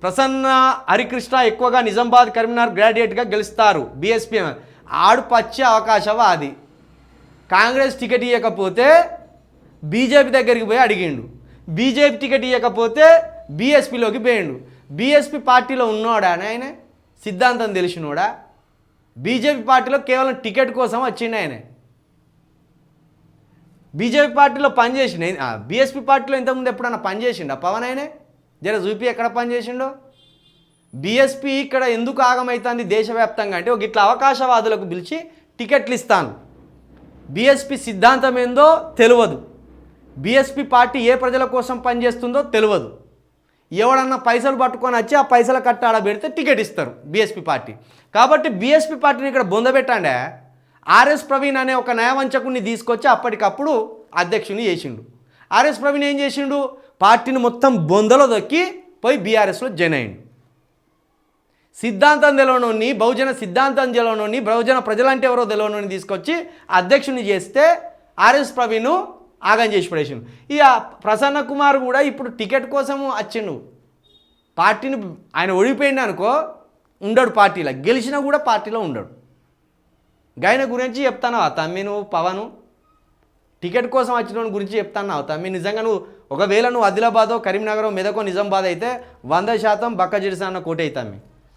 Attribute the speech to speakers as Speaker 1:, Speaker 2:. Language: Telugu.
Speaker 1: ప్రసన్న హరికృష్ణ ఎక్కువగా నిజామాబాద్ కరీంనగర్ గ్రాడ్యుయేట్గా గెలుస్తారు బీఎస్పీ ఆడు పచ్చే అవకాశవాది. కాంగ్రెస్ టికెట్ ఇవ్వకపోతే బీజేపీ దగ్గరికి పోయి అడిగిండు, బీజేపీ టికెట్ ఇవ్వకపోతే బీఎస్పీలోకి పోయిండు. బీఎస్పీ పార్టీలో ఉన్నోడా ఆయన, సిద్ధాంతం తెలిసినోడా? బీజేపీ పార్టీలో కేవలం టికెట్ కోసం వచ్చిండు ఆయన. బీజేపీ పార్టీలో పనిచేసిండు, బీఎస్పీ పార్టీలో ఇంతకుముందు ఎప్పుడన్నా పనిచేసిండా పవన్ ఆయనే? జర చూపి ఎక్కడ పనిచేసిండో. బీఎస్పీ ఇక్కడ ఎందుకు ఆగమవుతుంది దేశవ్యాప్తంగా అంటే, ఒక ఇట్లా అవకాశవాదులకు పిలిచి టికెట్లు ఇస్తాను. బీఎస్పీ సిద్ధాంతం ఏందో తెలియదు, బీఎస్పీ పార్టీ ఏ ప్రజల కోసం పనిచేస్తుందో తెలియదు. ఎవడన్నా పైసలు పట్టుకొని వచ్చి ఆ పైసలు కట్టాడ పెడితే టికెట్ ఇస్తారు బీఎస్పీ పార్టీ. కాబట్టి బీఎస్పీ పార్టీని ఇక్కడ బొందబెట్టండే ఆర్ఎస్ ప్రవీణ్ అనే ఒక న్యాయవంచకుడిని తీసుకొచ్చి అప్పటికప్పుడు అధ్యక్షుని చేసిండు. ఆర్ఎస్ ప్రవీణ్ ఏం చేసిండు, పార్టీని మొత్తం బొందలో దొక్కి పోయి బీఆర్ఎస్లో జాయిన్ అయ్యిండు. సిద్ధాంతం తెలియనోని, బహుజన సిద్ధాంతం తెలియనోని, బహుజన ప్రజలంటే ఎవరో తెలియనోని తీసుకొచ్చి అధ్యక్షుని చేస్తే ఆర్ఎస్ ప్రవీణ్ ఆగం చేసి పడేసిండు. ఇక ప్రసన్న కుమార్ కూడా ఇప్పుడు టికెట్ కోసం వచ్చిండు. పార్టీని ఆయన ఓడిపోయిండు అనుకో ఉండడు, పార్టీలో గెలిచినా కూడా పార్టీలో ఉండడు. గాయన గురించి చెప్తాను తమ్మి, నువ్వు పవను టికెట్ కోసం వచ్చిన గురించి చెప్తాను తమ్మి. నిజంగా నువ్వు ఒకవేళ నువ్వు ఆదిలాబాదో కరీంనగరో మెదకో నిజామాబాద్ అయితే 100% బక్క జిడిసా అన్న కోట అవుతామి.